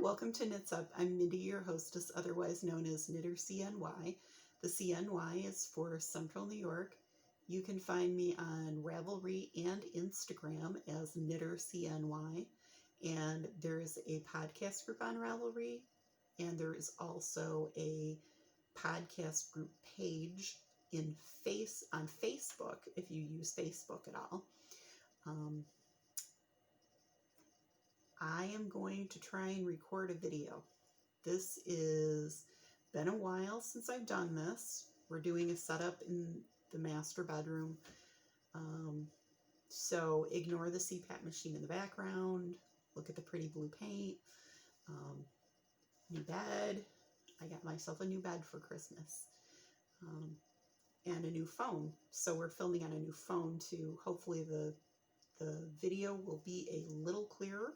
welcome to Knits Up. I'm Mindy, your hostess, otherwise known as Knitter CNY. The CNY is for Central New York. You can find me on Ravelry and Instagram as Knitter CNY. And there is a podcast group on Ravelry, and there is also a podcast group page on Facebook, if you use Facebook at all. I am going to try and record a video. This is been a while since I've done this. We're doing a setup in the master bedroom. So ignore the CPAP machine in the background. Look at the pretty blue paint. New bed. I got myself a new bed for Christmas. And a new phone. So we're filming on a new phone too. Hopefully the video will be a little clearer.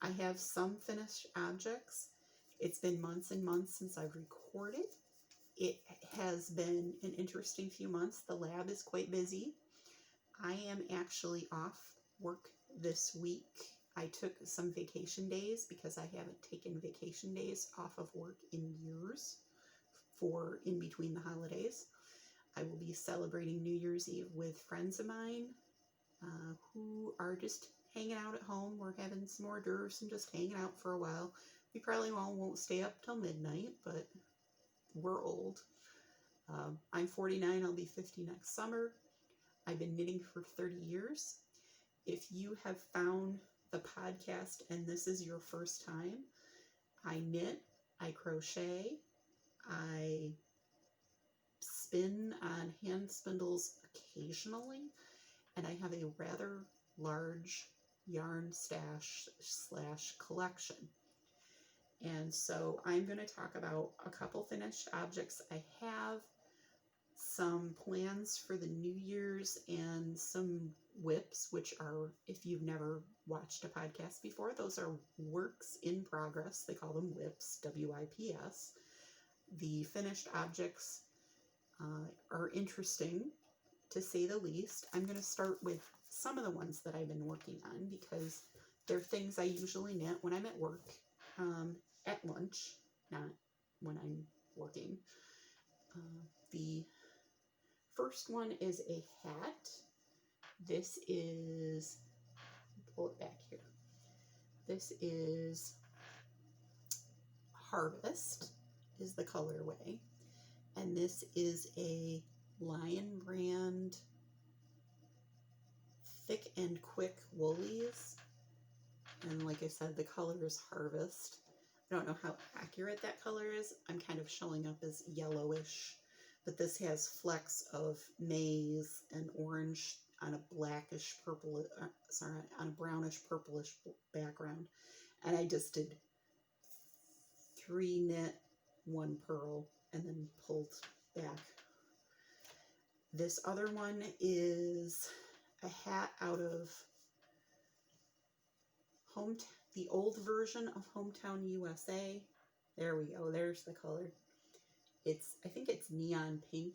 I have some finished objects. It's been months and months since I've recorded. It has been an interesting few months. The lab is quite busy. I am actually off work this week. I took some vacation days because I haven't taken vacation days off of work in years for in between the holidays. I will be celebrating New Year's Eve with friends of mine who are just hanging out at home. We're having some hors d'oeuvres and just hanging out for a while. We probably won't stay up till midnight, but we're old. I'm 49, I'll be 50 next summer. I've been knitting for 30 years. If you have found the podcast and this is your first time, I knit, I crochet, I spin on hand spindles occasionally, and I have a rather large yarn stash / collection. And so I'm going to talk about a couple finished objects I have, some plans for the New Year's, and some whips, which are, if you've never watched a podcast before, those are works in progress. They call them whips, WIPS. The finished objects are interesting, to say the least. I'm going to start with some of the ones that I've been working on because they're things I usually knit when I'm at work, at lunch, not when I'm working. The first one is a hat. This is, pull it back here. This is Harvest is the colorway. And this is a Lion brand thick and quick woolies, and like I said, the color is Harvest. I don't know how accurate that color is. I'm kind of showing up as yellowish, but this has flecks of maize and orange on a blackish purple, on a brownish purplish background. And I just did 3 knit, 1 purl, and then pulled back. This other one is a hat out of the old version of Hometown USA. There we go. There's the color. I think it's neon pink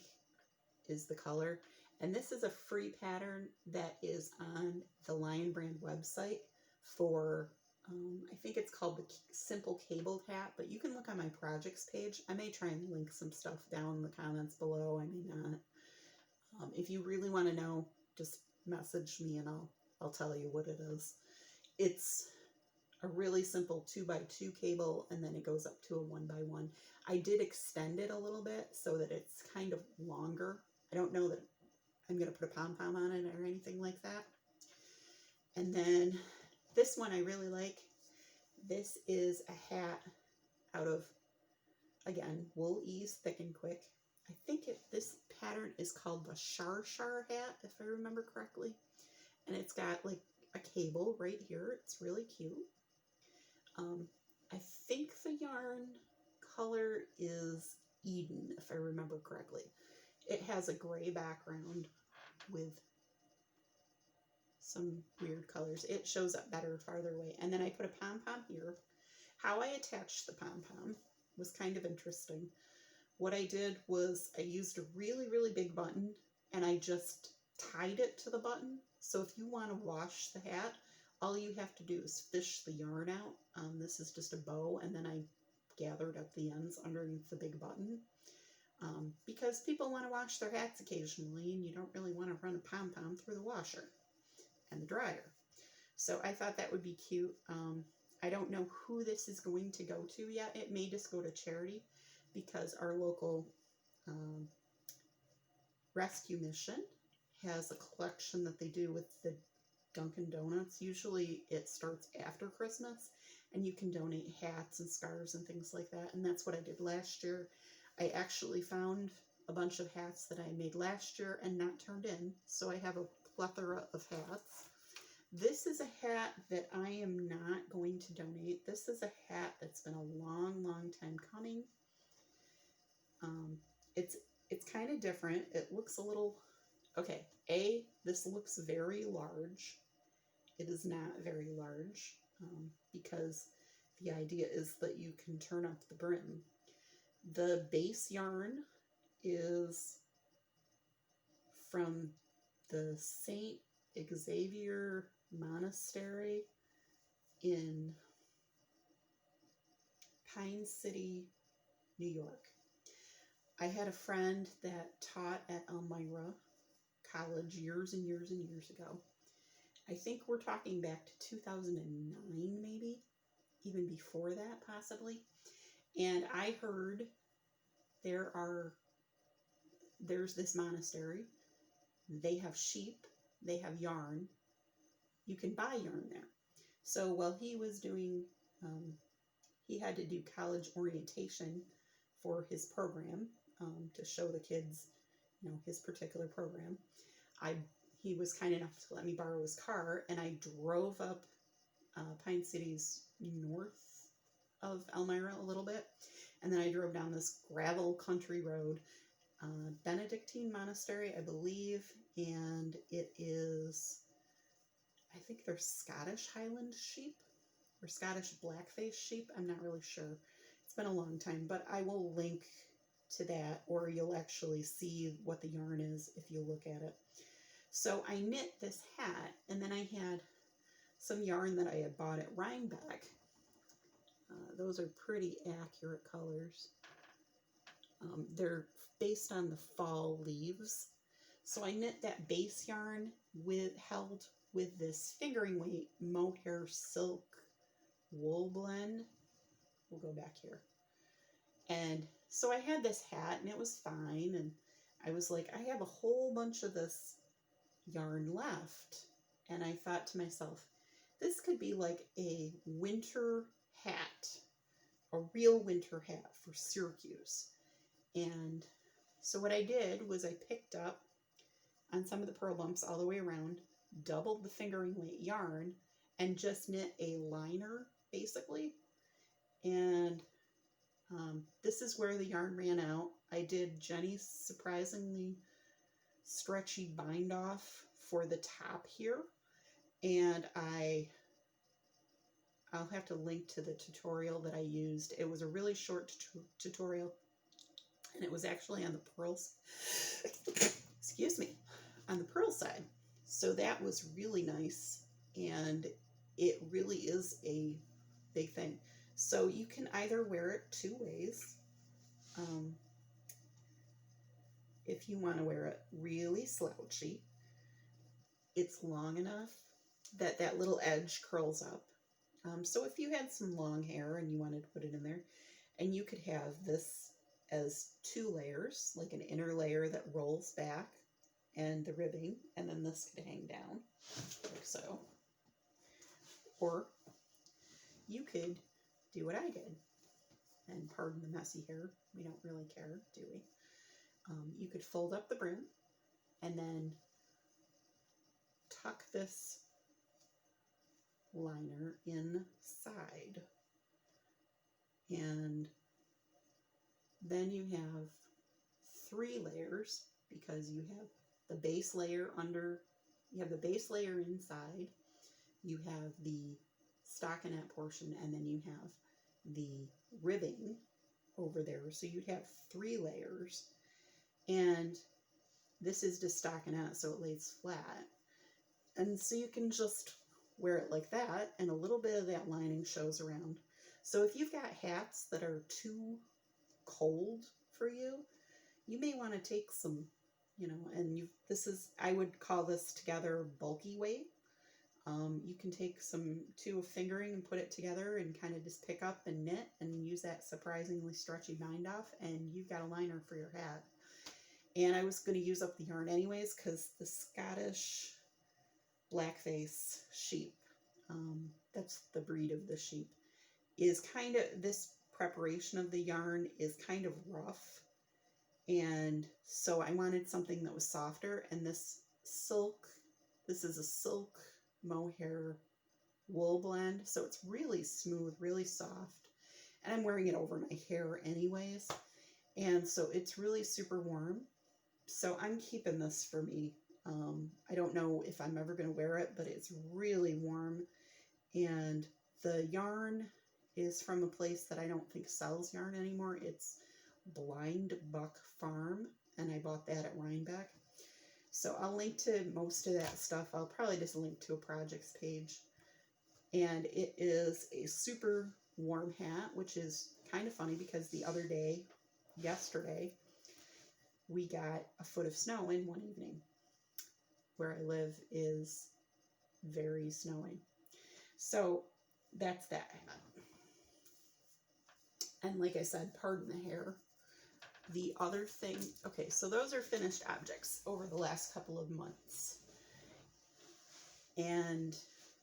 is the color. And this is a free pattern that is on the Lion brand website for, I think it's called the Simple Cabled Hat, but you can look on my projects page. I may try and link some stuff down in the comments below. I may not. If you really want to know, just message me and I'll tell you what it is. It's a really simple 2x2 cable, and then it goes up to a 1x1. I did extend it a little bit so that it's kind of longer. I don't know that I'm going to put a pom-pom on it or anything like that. And then this one I really like. This is a hat out of, again, Wool Ease Thick and Quick. I think this pattern is called the Char Shower Hat, if I remember correctly. And it's got like a cable right here. It's really cute. I think the yarn color is Eden, if I remember correctly. It has a gray background with some weird colors. It shows up better farther away. And then I put a pom-pom here. How I attached the pom-pom was kind of interesting. What I did was I used a really, really big button and I just tied it to the button. So if you want to wash the hat, all you have to do is fish the yarn out. This is just a bow, and then I gathered up the ends underneath the big button. Because people want to wash their hats occasionally, and you don't really want to run a pom-pom through the washer and the dryer. So I thought that would be cute. I don't know who this is going to go to yet. It may just go to charity, because our local rescue mission has a collection that they do with the Dunkin' Donuts. Usually it starts after Christmas, and you can donate hats and scarves and things like that. And that's what I did last year. I actually found a bunch of hats that I made last year and not turned in, so I have a plethora of hats. This is a hat that I am not going to donate. This is a hat that's been a long, long time coming. It's kind of different. It looks a little, okay, this looks very large. It is not very large, because the idea is that you can turn up the brim. The base yarn is from the St. Xavier Monastery in Pine City, New York. I had a friend that taught at Elmira College years and years and years ago. I think we're talking back to 2009, maybe, even before that, possibly. And I heard there's this monastery. They have sheep, they have yarn. You can buy yarn there. So while he was doing, he had to do college orientation for his program, to show the kids, his particular program. He was kind enough to let me borrow his car, and I drove up Pine City's north of Elmira a little bit, and then I drove down this gravel country road, Benedictine Monastery, I believe, and it is, I think they're Scottish Highland sheep or Scottish blackface sheep. I'm not really sure. It's been a long time, but I will link to that, or you'll actually see what the yarn is if you look at it. So I knit this hat, and then I had some yarn that I had bought at Rhinebeck. Those are pretty accurate colors. They're based on the fall leaves. So I knit that base yarn held with this fingering weight mohair silk wool blend. We'll go back here. And so I had this hat, and it was fine, and I was like, I have a whole bunch of this yarn left, and I thought to myself, this could be like a winter hat, a real winter hat for Syracuse. And so what I did was I picked up on some of the purl bumps all the way around, doubled the fingering weight yarn, and just knit a liner, basically. And this is where the yarn ran out. I did Jenny's surprisingly stretchy bind off for the top here, and I'll have to link to the tutorial that I used. It was a really short tutorial, and it was actually on the purls, excuse me, on the purl side. So that was really nice, and it really is a big thing. So you can either wear it two ways. If you want to wear it really slouchy, it's long enough that that little edge curls up. So if you had some long hair and you wanted to put it in there, and you could have this as two layers, like an inner layer that rolls back and the ribbing, and then this could hang down like so. Or you could do what I did, and pardon the messy hair, we don't really care, do we? You could fold up the brim and then tuck this liner inside, and then you have three layers, because you have the base layer inside, you have the stockinette portion, and then you have the ribbing over there. So you'd have three layers, and this is just stockinette, so it lays flat. And so you can just wear it like that, and a little bit of that lining shows around. So if you've got hats that are too cold for you, you may want to take some, you know, and this is, I would call this together bulky weight. You can take some two fingering and put it together and kind of just pick up and knit and use that surprisingly stretchy bind off, and you've got a liner for your hat. And I was going to use up the yarn anyways because the Scottish blackface sheep, that's the breed of the sheep, is kind of, this preparation of the yarn is kind of rough. And so I wanted something that was softer, and this is a silk mohair wool blend, so it's really smooth, really soft, and I'm wearing it over my hair anyways, and so it's really super warm. So I'm keeping this for me. I don't know if I'm ever going to wear it, but it's really warm, and the yarn is from a place that I don't think sells yarn anymore. It's Blind Buck Farm, and I bought that at Rhinebeck. So I'll link to most of that stuff. I'll probably just link to a projects page. And it is a super warm hat, which is kind of funny because the other day, yesterday, we got a foot of snow in one evening. Where I live is very snowy. So that's that hat. And like I said, pardon the hair. The other thing, okay, so those are finished objects over the last couple of months. And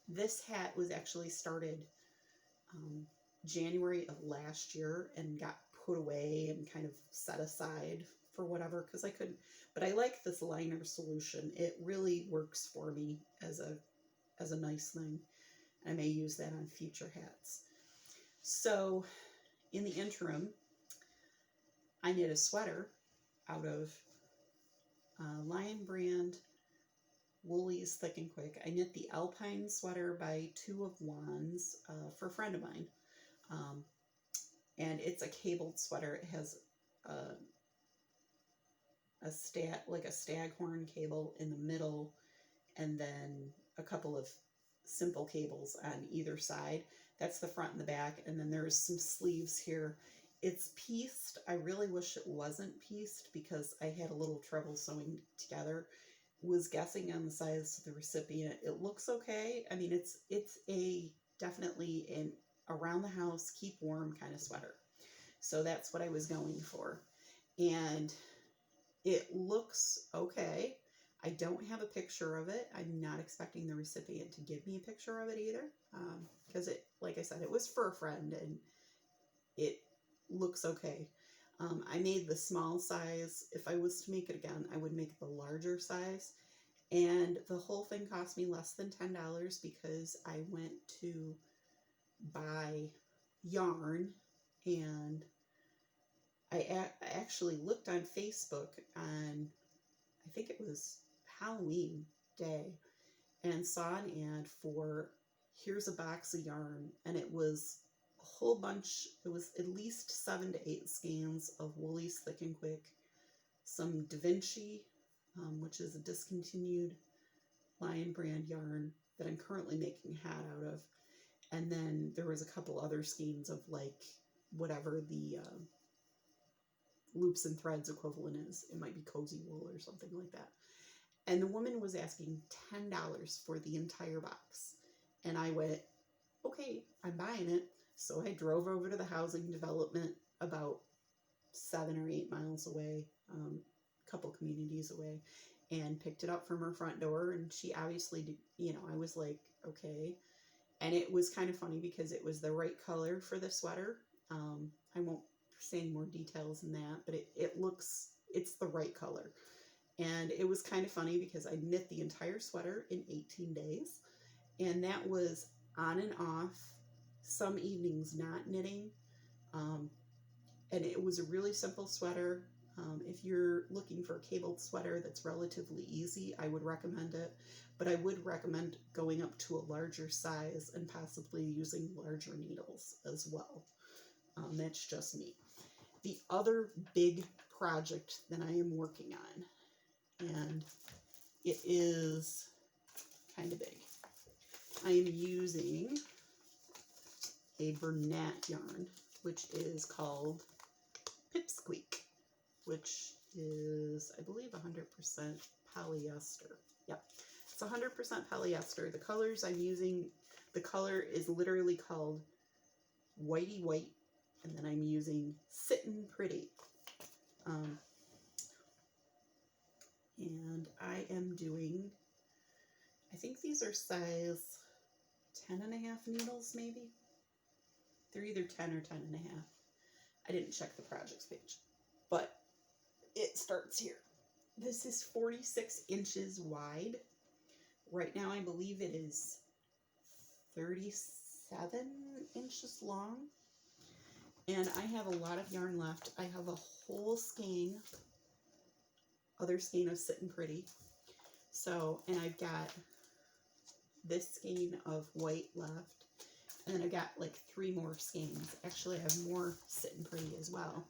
this hat was actually started January of last year and got put away and kind of set aside for whatever, because I couldn't, but I like this liner solution. It really works for me as a nice thing. I may use that on future hats. So in the interim, I knit a sweater out of Lion Brand Woolies Thick and Quick. I knit the Alpine sweater by 2 of Wands for a friend of mine. And it's a cabled sweater. It has like a staghorn cable in the middle, and then a couple of simple cables on either side. That's the front and the back, and then there's some sleeves here. It's pieced. I really wish it wasn't pieced because I had a little trouble sewing together. Was guessing on the size of the recipient. It looks okay. I mean, it's a definitely an around the house, keep warm kind of sweater. So that's what I was going for. And it looks okay. I don't have a picture of it. I'm not expecting the recipient to give me a picture of it either. Because it, like I said, it was for a friend and it looks okay. I made the small size. If I was to make it again, I would make the larger size. And the whole thing cost me less than $10 because I went to buy yarn, and I actually looked on Facebook on, I think it was Halloween day, and saw an ad for here's a box of yarn, and it was a whole bunch. It was at least 7 to 8 skeins of Woolies Thick and Quick, some Da Vinci, which is a discontinued Lion Brand yarn that I'm currently making a hat out of, and then there was a couple other skeins of like whatever the loops and threads equivalent is. It might be cozy wool or something like that. And the woman was asking $10 for the entire box. And I went, okay, I'm buying it. So I drove over to the housing development about 7 or 8 miles away, a couple communities away, and picked it up from her front door. And she obviously did, you know, I was like, okay. And it was kind of funny because it was the right color for the sweater. I won't say any more details than that, but it's the right color. And it was kind of funny because I knit the entire sweater in 18 days. And that was on and off, some evenings not knitting. And it was a really simple sweater. If you're looking for a cabled sweater that's relatively easy, I would recommend it. But I would recommend going up to a larger size and possibly using larger needles as well. That's just me. The other big project that I am working on, and it is kind of big. I am using a Brim Hat yarn, which is called Pipsqueak, which is, I believe, 100% polyester. Yep, it's 100% polyester. The colors I'm using, the color is literally called Whitey White, and then I'm using Sittin' Pretty. And I am doing, I think these are size 10.5 needles, maybe. They're either 10 or 10.5. I didn't check the projects page, but it starts here. This is 46 inches wide. Right now, I believe it is 37 inches long. And I have a lot of yarn left. I have a whole skein, other skein of Sittin' Pretty. So, and I've got this skein of white left. And then I've got like 3 more skeins. Actually, I have more Sittin' Pretty as well.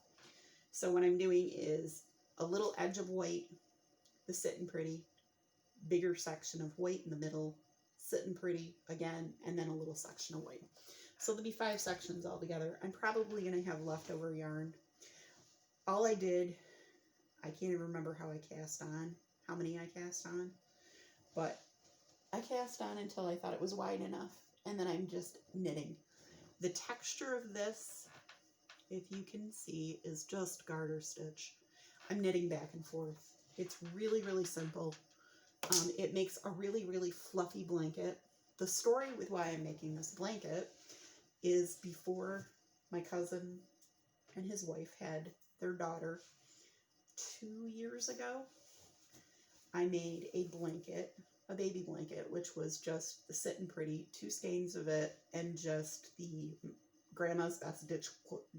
So what I'm doing is a little edge of white, the Sittin' Pretty, bigger section of white in the middle, Sittin' Pretty again, and then a little section of white. So there'll be 5 sections all together. I'm probably going to have leftover yarn. All I did, I can't even remember how I cast on, how many I cast on, but I cast on until I thought it was wide enough, and then I'm just knitting. The texture of this, if you can see, is just garter stitch. I'm knitting back and forth. It's really, really simple. It makes a really, really fluffy blanket. The story with why I'm making this blanket is before my cousin and his wife had their daughter 2 years ago, I made a blanket, a baby blanket, which was just the Sittin' Pretty, 2 skeins of it, and just the Grandma's Best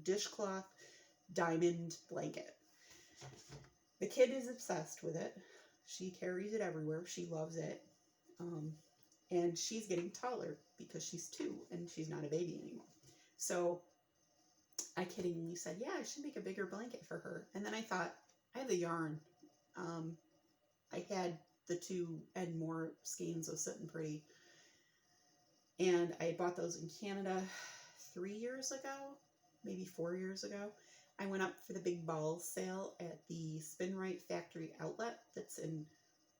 dishcloth diamond blanket. The kid is obsessed with it. She carries it everywhere. She loves it. And she's getting taller because she's 2 and she's not a baby anymore. So I kiddingly said, yeah, I should make a bigger blanket for her. And then I thought, I have the yarn. I had the 2 and more skeins of Sittin' Pretty. And I bought those in Canada 3 years ago, maybe 4 years ago. I went up for the big ball sale at the Spin Right Factory outlet that's in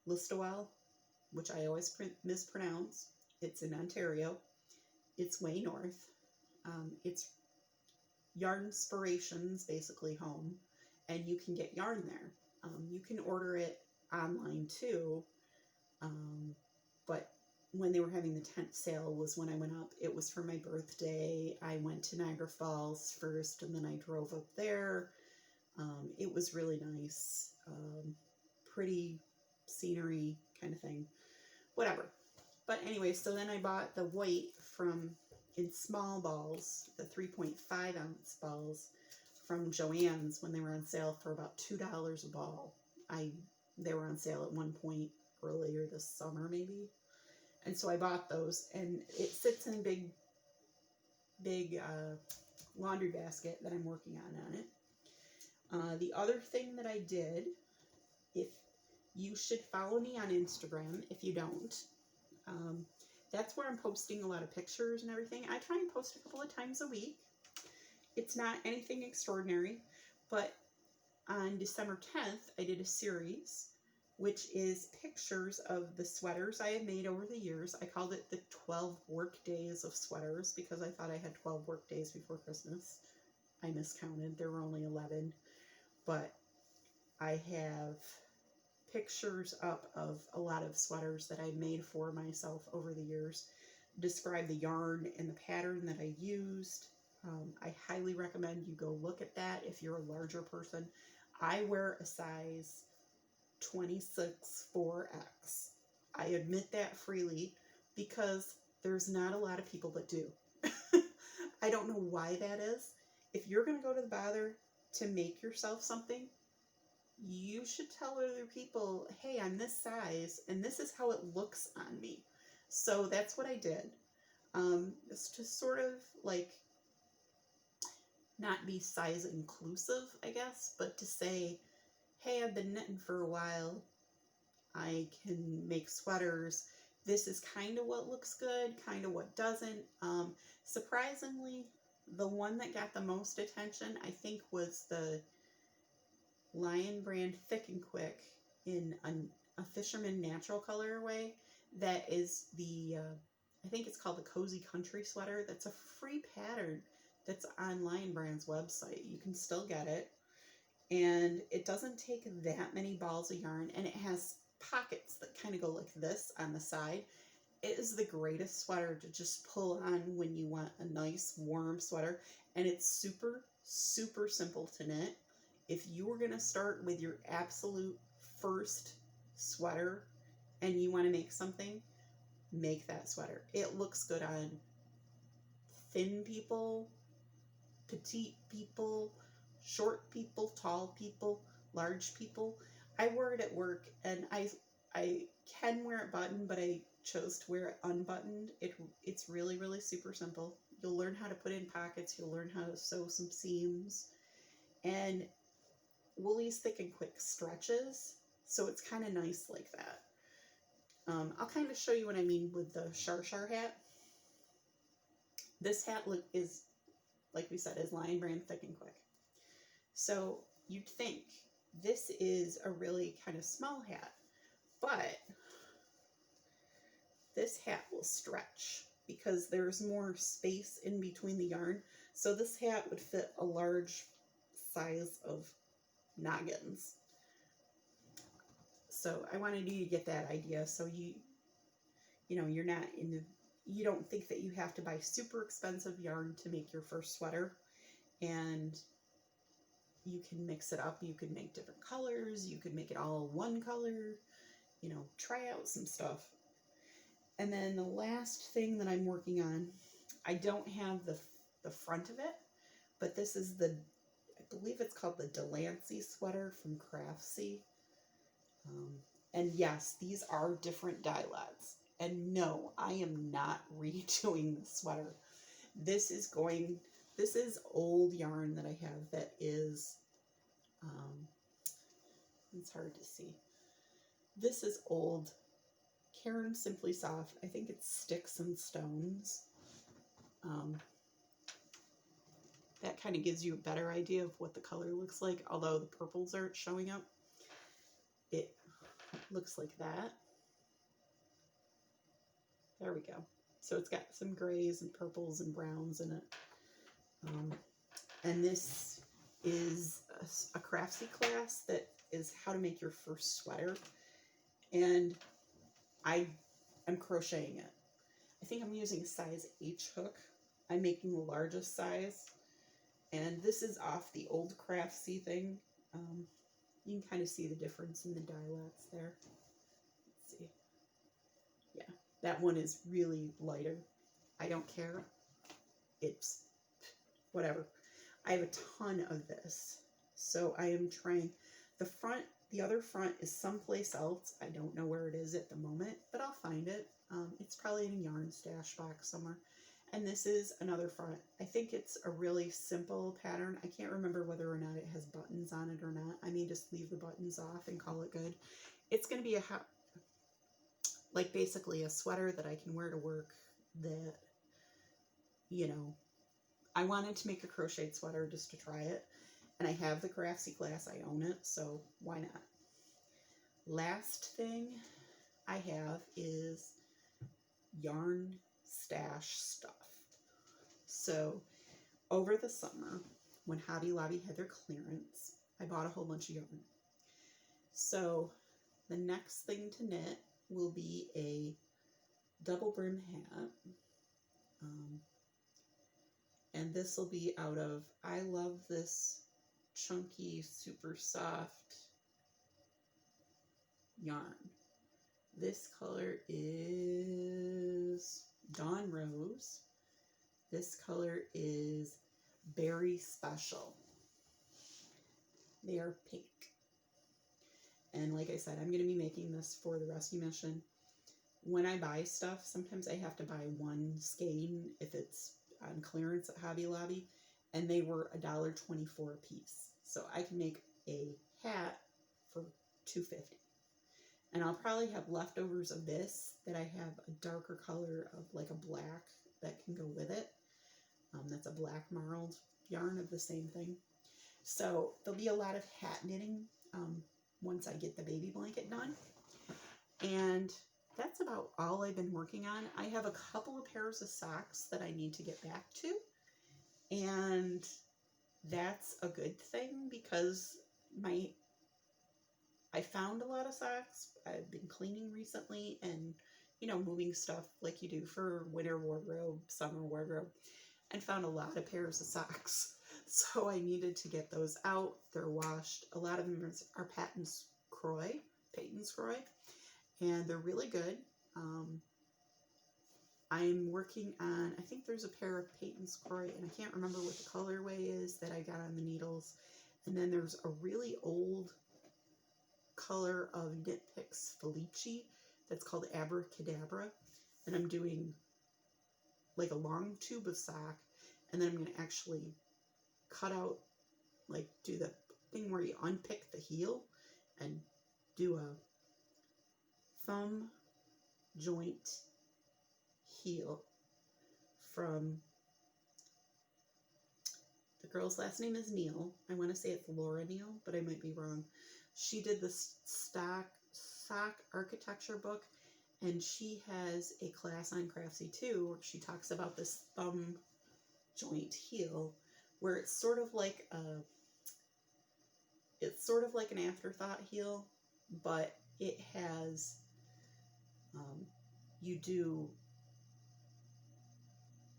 Listowel, which I always mispronounce. It's in Ontario. It's way north. It's Yarnspirations, basically home, and you can get yarn there. You can order it online too, but when they were having the tent sale was when I went up. It was for my birthday. I went to Niagara Falls first, and then I drove up there. It was really nice. Pretty scenery kind of thing. Whatever. But anyway, so then I bought the white in small balls, the 3.5 ounce balls from Joann's when they were on sale for about $2 a ball. They were on sale at one point earlier this summer, maybe. And so I bought those, and it sits in a big laundry basket that I'm working on it. The other thing that I did, if you should follow me on Instagram, if you don't, that's where I'm posting a lot of pictures and everything. I try and post a couple of times a week. It's not anything extraordinary, but on December 10th, I did a series, which is pictures of the sweaters I have made over the years. I called it the 12 work days of sweaters because I thought I had 12 work days before Christmas. I miscounted. There were only 11. But I have pictures up of a lot of sweaters that I made for myself over the years. Describe the yarn and the pattern that I used. I highly recommend you go look at that if you're a larger person. I wear a size 26 4X. I admit that freely because there's not a lot of people that do. I don't know why that is. If you're going to go to the bother to make yourself something, you should tell other people, hey, I'm this size and this is how it looks on me. So that's what I did. It's to sort of like not be size inclusive, I guess, but to say, hey, I've been knitting for a while. I can make sweaters. This is kind of what looks good, kind of what doesn't. Surprisingly, the one that got the most attention, I think, was the Lion brand Thick and Quick in a Fisherman Natural colorway. That is the, I think it's called the Cozy Country Sweater. That's a free pattern that's on Lion Brand's website. You can still get it. And it doesn't take that many balls of yarn, and it has pockets that kind of go like this on the side. It is the greatest sweater to just pull on when you want a nice warm sweater, and it's super, super simple to knit. If you were going to start with your absolute first sweater and you want to make something, make that sweater. It looks good on thin people, petite people, short people, tall people, large people. I wear it at work, and I can wear it buttoned, but I chose to wear it unbuttoned. It's really, really super simple. You'll learn how to put in pockets. You'll learn how to sew some seams. And Woolie's Thick and Quick stretches, so it's kind of nice like that. I'll kind of show you what I mean with the Char Shower Hat. This hat is, like we said, is Lion Brand Thick and Quick. So you'd think this is a really kind of small hat, but this hat will stretch because there's more space in between the yarn. So this hat would fit a large size of noggins. So I wanted you to get that idea. So you're not you don't think that you have to buy super expensive yarn to make your first sweater, and you can mix it up. You could make different colors. You could make it all one color, try out some stuff. And then the last thing that I'm working on, I don't have the front of it, but this is I believe it's called the Delancey sweater from Craftsy. And yes, these are different dye lots. And no, I am not redoing the sweater. This is old yarn that I have that is, it's hard to see. This is old Karen Simply Soft. I think it's Sticks and Stones. That kind of gives you a better idea of what the color looks like, although the purples aren't showing up. It looks like that. There we go. So it's got some grays and purples and browns in it. And this is a Craftsy class that is how to make your first sweater. And I am crocheting it. I think I'm using a size H hook. I'm making the largest size. And this is off the old Craftsy thing. You can kind of see the difference in the dye lots there. Let's see. Yeah, that one is really lighter. I don't care. It's whatever. I have a ton of this. So I am trying. The other front is someplace else. I don't know where it is at the moment, but I'll find it. It's probably in a yarn stash box somewhere. And this is another front. I think it's a really simple pattern. I can't remember whether or not it has buttons on it or not. I may just leave the buttons off and call it good. It's going to be basically a sweater that I can wear to work that, I wanted to make a crocheted sweater just to try it. And I have the Craftsy class. I own it, so why not? Last thing I have is yarn stash stuff. So over the summer, when Hobby Lobby had their clearance, I bought a whole bunch of yarn. So the next thing to knit will be a double brim hat. And this will be out of, I love this chunky, super soft yarn. This color is Dawn Rose. This color is Berry Special. They are pink. And like I said, I'm going to be making this for the rescue mission. When I buy stuff, sometimes I have to buy one skein if it's on clearance at Hobby Lobby, and they were $1.24 a piece. So I can make a hat for $2.50. And I'll probably have leftovers of this that I have a darker color of like a black that can go with it. That's a black marled yarn of the same thing. So there'll be a lot of hat knitting once I get the baby blanket done. And that's about all I've been working on. I have a couple of pairs of socks that I need to get back to. And that's a good thing because I found a lot of socks. I've been cleaning recently and, you know, moving stuff like you do for winter wardrobe, summer wardrobe, and found a lot of pairs of socks. So I needed to get those out. They're washed. A lot of them are Peyton's Croy, and they're really good. I'm working on, I think there's a pair of Peyton's Croy, and I can't remember what the colorway is that I got on the needles. And then there's a really old color of Knit Picks Felici that's called Abracadabra. And I'm doing like a long tube of sock, and then I'm going to actually cut out, like do the thing where you unpick the heel and do a thumb joint heel from, the girl's last name is Neal. I want to say it's Laura Neal, but I might be wrong. She did the sock architecture book, and she has a class on Craftsy too, where she talks about this thumb joint heel, where it's sort of like an afterthought heel, but it has you do,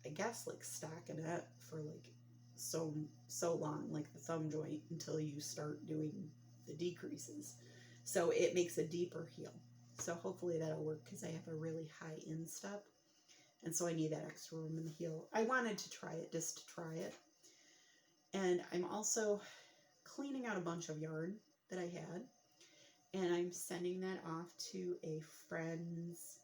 I guess, like stockinette for like so long, like the thumb joint, until you start doing the decreases. So it makes a deeper heel. So hopefully that'll work because I have a really high instep, and so I need that extra room in the heel. I wanted to try it just to try it. And I'm also cleaning out a bunch of yarn that I had, and I'm sending that off to a friend's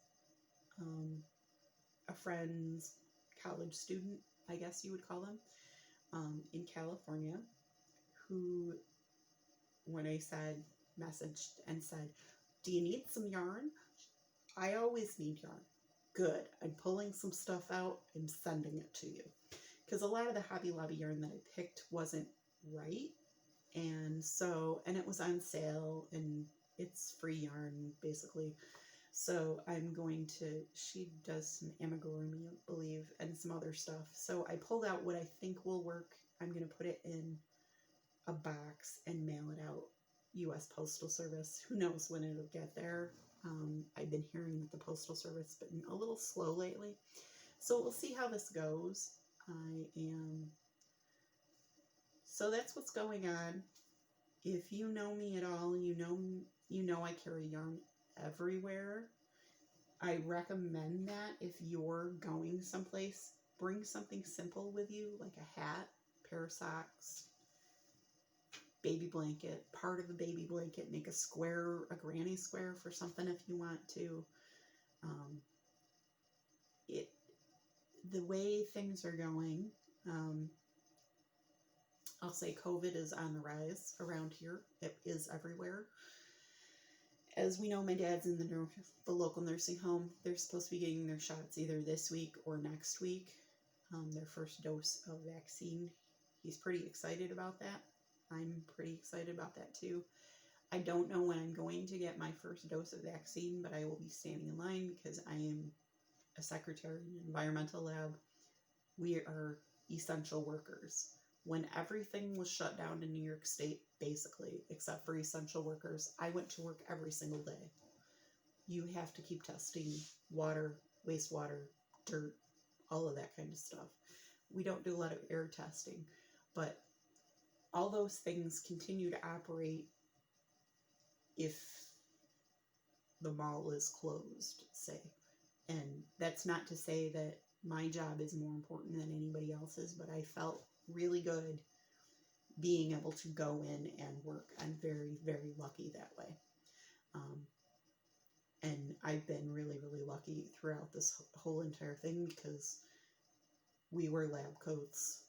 college student, I guess you would call them, in California, who, when I messaged and said, do you need some yarn? I always need yarn. Good. I'm pulling some stuff out and sending it to you. Because a lot of the Hobby Lobby yarn that I picked wasn't right. And it was on sale, and it's free yarn, basically. So I'm going to, she does some amigurumi, I believe, and some other stuff. So I pulled out what I think will work. I'm going to put it in a box and mail it out. U.S. Postal Service. Who knows when it'll get there. I've been hearing that the Postal Service has been a little slow lately. So we'll see how this goes. So that's what's going on. If you know me at all, you know I carry yarn everywhere. I recommend that if you're going someplace, bring something simple with you, like a hat, pair of socks, baby blanket, part of a baby blanket, make a square, a granny square for something if you want to. The way things are going, I'll say COVID is on the rise around here. It is everywhere. As we know, my dad's in the local nursing home. They're supposed to be getting their shots either this week or next week, their first dose of vaccine. He's pretty excited about that. I'm pretty excited about that too. I don't know when I'm going to get my first dose of vaccine, but I will be standing in line because I am a secretary in an environmental lab. We are essential workers. When everything was shut down in New York State, basically, except for essential workers, I went to work every single day. You have to keep testing water, wastewater, dirt, all of that kind of stuff. We don't do a lot of air testing, but all those things continue to operate if the mall is closed, say. And that's not to say that my job is more important than anybody else's, but I felt really good being able to go in and work. I'm very, very lucky that way. And I've been really, really lucky throughout this whole entire thing because we wear lab coats.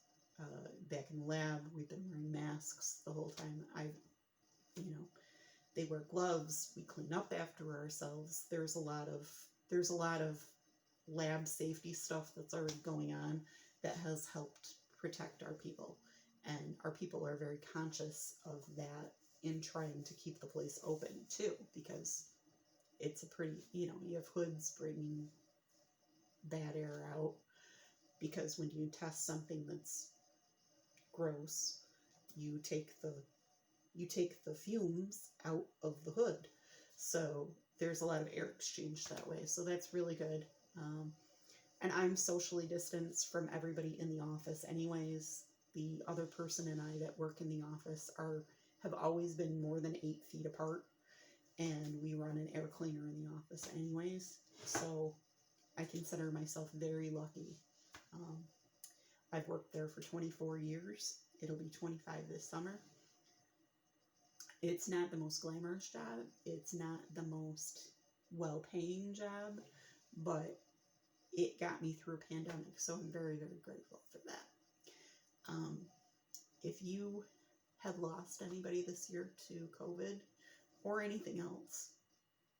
Back in the lab, we've been wearing masks the whole time. They wear gloves. We clean up after ourselves. There's a lot of lab safety stuff that's already going on that has helped protect our people. And our people are very conscious of that in trying to keep the place open too, because it's a pretty, you have hoods bringing bad air out, because when you test something that's gross, you take the fumes out of the hood. So there's a lot of air exchange that way. So that's really good. And I'm socially distanced from everybody in the office anyways. The other person and I that work in the office have always been more than 8 feet apart, and we run an air cleaner in the office anyways. So I consider myself very lucky. I've worked there for 24 years. It'll be 25 this summer. It's not the most glamorous job. It's not the most well-paying job, but it got me through a pandemic, so I'm very, very grateful for that. If you have lost anybody this year to COVID or anything else,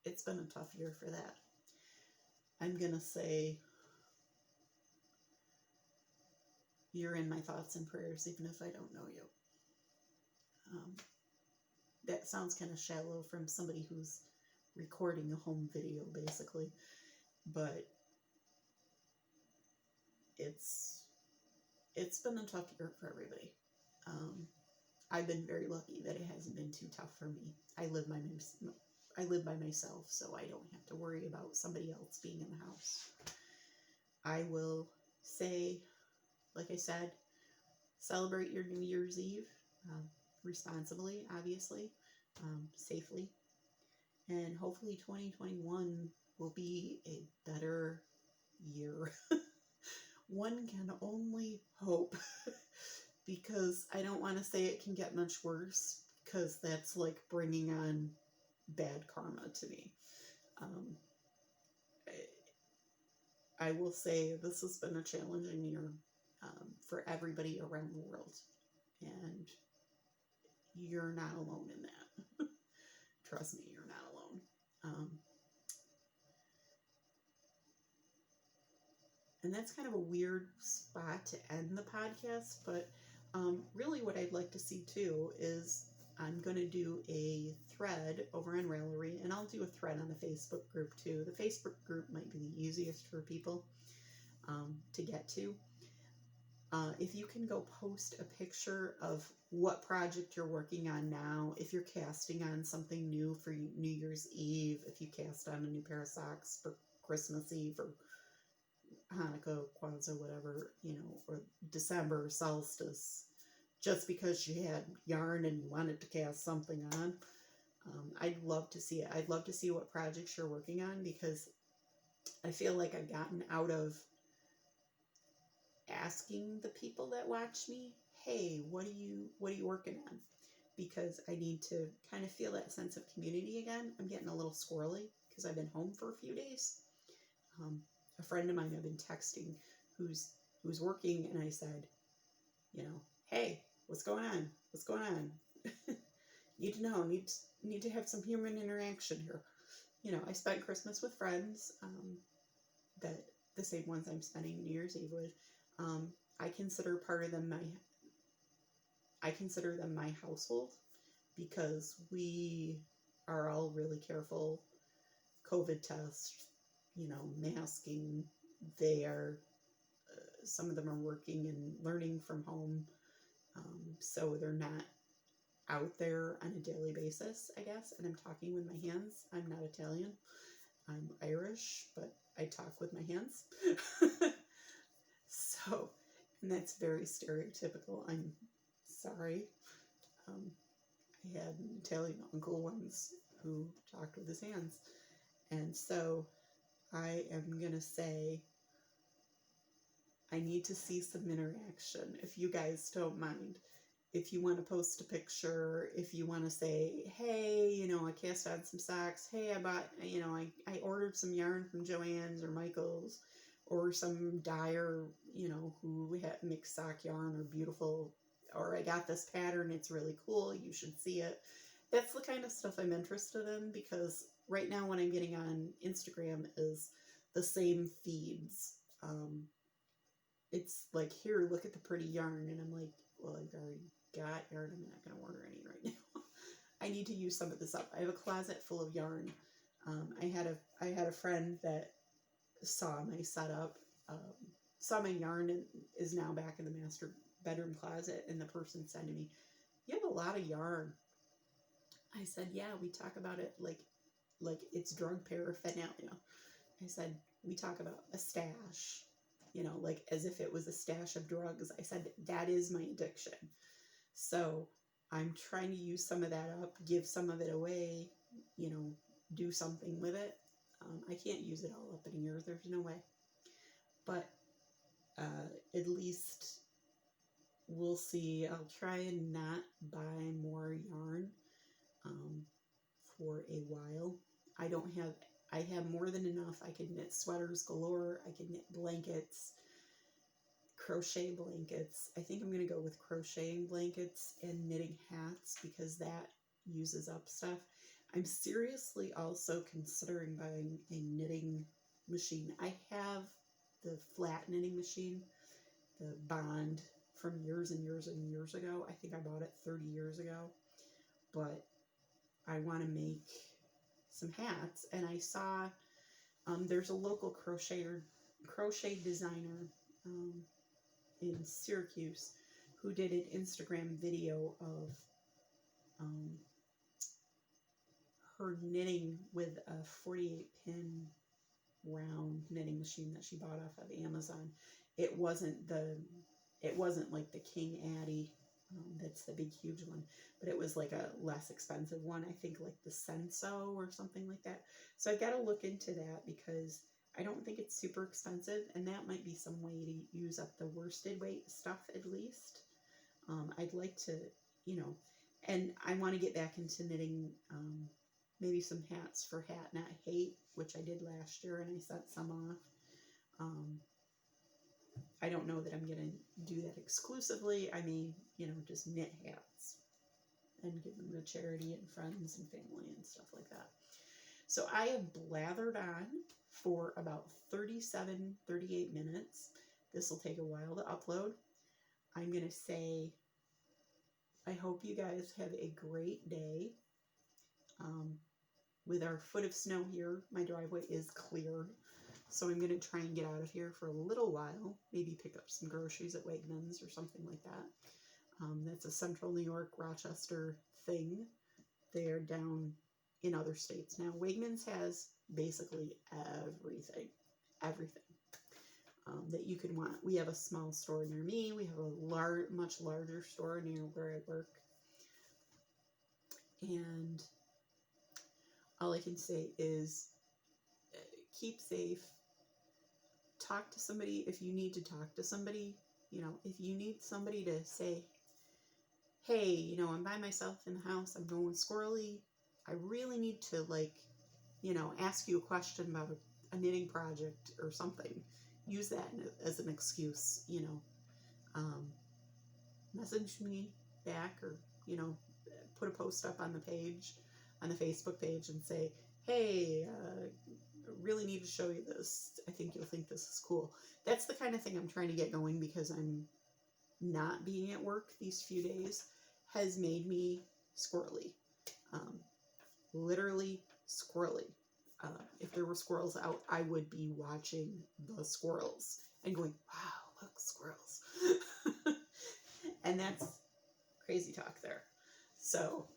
it's been a tough year for that. I'm going to say you're in my thoughts and prayers, even if I don't know you. That sounds kind of shallow from somebody who's recording a home video, basically, but it's been a tough year for everybody. I've been very lucky that it hasn't been too tough for me. I live by myself, so I don't have to worry about somebody else being in the house. I will say, like I said, celebrate your New Year's Eve responsibly, obviously, safely, and hopefully 2021 will be a better year. One can only hope, because I don't want to say it can get much worse, because that's like bringing on bad karma to me. I will say this has been a challenging year for everybody around the world, and you're not alone in that. Trust me, you're not alone. And that's kind of a weird spot to end the podcast, but really what I'd like to see too is I'm going to do a thread over on Ravelry, and I'll do a thread on the Facebook group too. The Facebook group might be the easiest for people to get to. If you can go post a picture of what project you're working on now, if you're casting on something new for New Year's Eve, if you cast on a new pair of socks for Christmas Eve or Hanukkah, Kwanzaa, whatever, or December solstice, just because you had yarn and you wanted to cast something on. I'd love to see it. I'd love to see what projects you're working on, because I feel like I've gotten out of asking the people that watch me, hey, what are you working on? Because I need to kind of feel that sense of community again. I'm getting a little squirrely because I've been home for a few days. A friend of mine I've been texting who's working, and I said, hey, what's going on? What's going on? Need to know. Need to have some human interaction here. I spent Christmas with friends, that the same ones I'm spending New Year's Eve with. I consider them my household, because we are all really careful. COVID test, masking. They are, some of them are working and learning from home, so they're not out there on a daily basis, I guess. And I'm talking with my hands. I'm not Italian. I'm Irish, but I talk with my hands. So, and that's very stereotypical. I'm sorry. I had an Italian uncle once who talked with his hands. And so I am going to say I need to see some interaction, if you guys don't mind. If you want to post a picture, if you want to say, hey, I cast on some socks. Hey, I bought, I ordered some yarn from Joann's or Michael's, or some dyer, who had mixed sock yarn or beautiful, or I got this pattern, it's really cool, you should see it. that's the kind of stuff I'm interested in, because right now what I'm getting on Instagram is the same feeds. It's like, here, look at the pretty yarn, and I'm like, well, I've already got yarn. I'm not going to order any right now. I need to use some of this up. I have a closet full of yarn. I had a friend that saw my setup, saw my yarn, and is now back in the master bedroom closet, and the person said to me, "You have a lot of yarn." I said, "Yeah, we talk about it like it's drug paraphernalia." I said, "We talk about a stash, like as if it was a stash of drugs." I said, "That is my addiction." So I'm trying to use some of that up, give some of it away, do something with it. I can't use it all up in a year. There's no way. But at least we'll see. I'll try and not buy more yarn for a while. I have more than enough. I can knit sweaters galore. I can knit blankets, crochet blankets. I think I'm going to go with crocheting blankets and knitting hats, because that uses up stuff. I'm seriously also considering buying a knitting machine. I have the flat knitting machine, the Bond, from years and years and years ago. I think I bought it 30 years ago. But I want to make some hats, and I saw there's a local crochet designer in Syracuse who did an Instagram video of her knitting with a 48 pin round knitting machine that she bought off of Amazon. It wasn't like the King Addy, that's the big huge one, but it was like a less expensive one. I think like the Senso or something like that. So I've got to look into that, because I don't think it's super expensive, and that might be some way to use up the worsted weight stuff at least. I'd like to, and I want to get back into knitting maybe some hats for Hat Not Hate, which I did last year, and I sent some off. I don't know that I'm going to do that exclusively. I may, just knit hats and give them to charity and friends and family and stuff like that. So I have blathered on for about 37, 38 minutes. This will take a while to upload. I'm going to say, I hope you guys have a great day. With our foot of snow here, my driveway is cleared. So I'm going to try and get out of here for a little while. Maybe pick up some groceries at Wegmans or something like that. That's a central New York, Rochester thing. They're down in other states now. Wegmans has basically everything that you could want. We have a small store near me. We have a much larger store near where I work. And all I can say is keep safe. Talk to somebody if you need to talk to somebody. If you need somebody to say, hey, I'm by myself in the house, I'm going squirrely, I really need to, ask you a question about a knitting project or something. Use that as an excuse, message me back, or, put a post up on the page, on the Facebook page, and say, hey, really need to show you this. I think you'll think this is cool. That's the kind of thing I'm trying to get going, because I'm not being at work these few days has made me squirrely. Literally squirrely. If there were squirrels out, I would be watching the squirrels and going, wow, look, squirrels. And that's crazy talk there. So,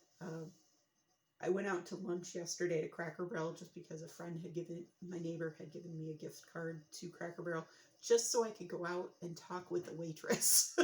I went out to lunch yesterday to Cracker Barrel just because my neighbor had given me a gift card to Cracker Barrel, just so I could go out and talk with the waitress.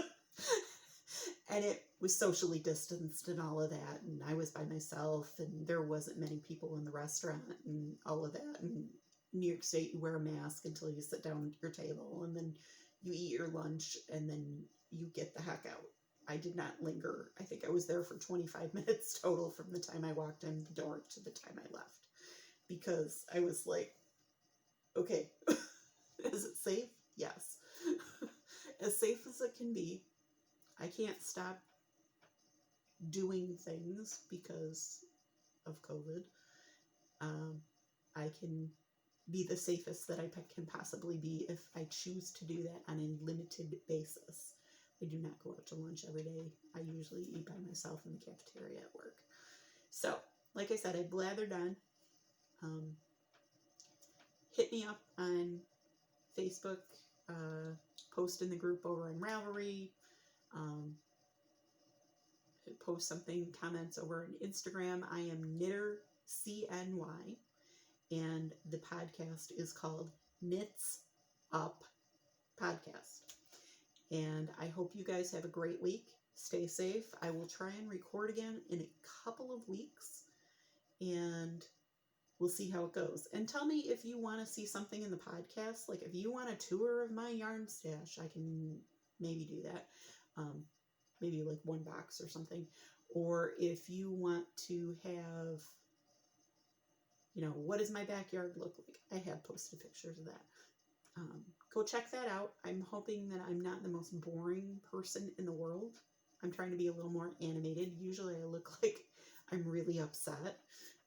And it was socially distanced and all of that, and I was by myself, and there wasn't many people in the restaurant and all of that. And in New York State, you wear a mask until you sit down at your table, and then you eat your lunch, and then you get the heck out. I did not linger. I think I was there for 25 minutes total from the time I walked in the door to the time I left, because I was like, okay, is it safe? Yes. As safe as it can be. I can't stop doing things because of COVID, I can be the safest that I can possibly be if I choose to do that on a limited basis. I do not go out to lunch every day. I usually eat by myself in the cafeteria at work. So, like I said, I blathered on. Hit me up on Facebook, post in the group over on Ravelry, post something, comments over on Instagram. I am Knitter CNY, and the podcast is called Knits Up Podcast. And I hope you guys have a great week. Stay safe. I will try and record again in a couple of weeks, and we'll see how it goes. And tell me if you want to see something in the podcast. Like if you want a tour of my yarn stash, I can maybe do that. Maybe like one box or something. Or if you want to have, what does my backyard look like? I have posted pictures of that. Go check that out. I'm hoping that I'm not the most boring person in the world. I'm trying to be a little more animated. Usually I look like I'm really upset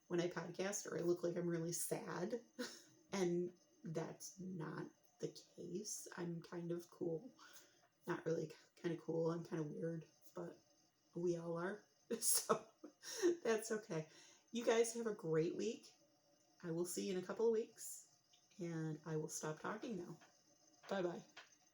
when I podcast, or I look like I'm really sad. And that's not the case. I'm kind of cool. Not really kind of cool. I'm kind of weird, but we all are. So that's okay. You guys have a great week. I will see you in a couple of weeks, and I will stop talking now. Bye-bye.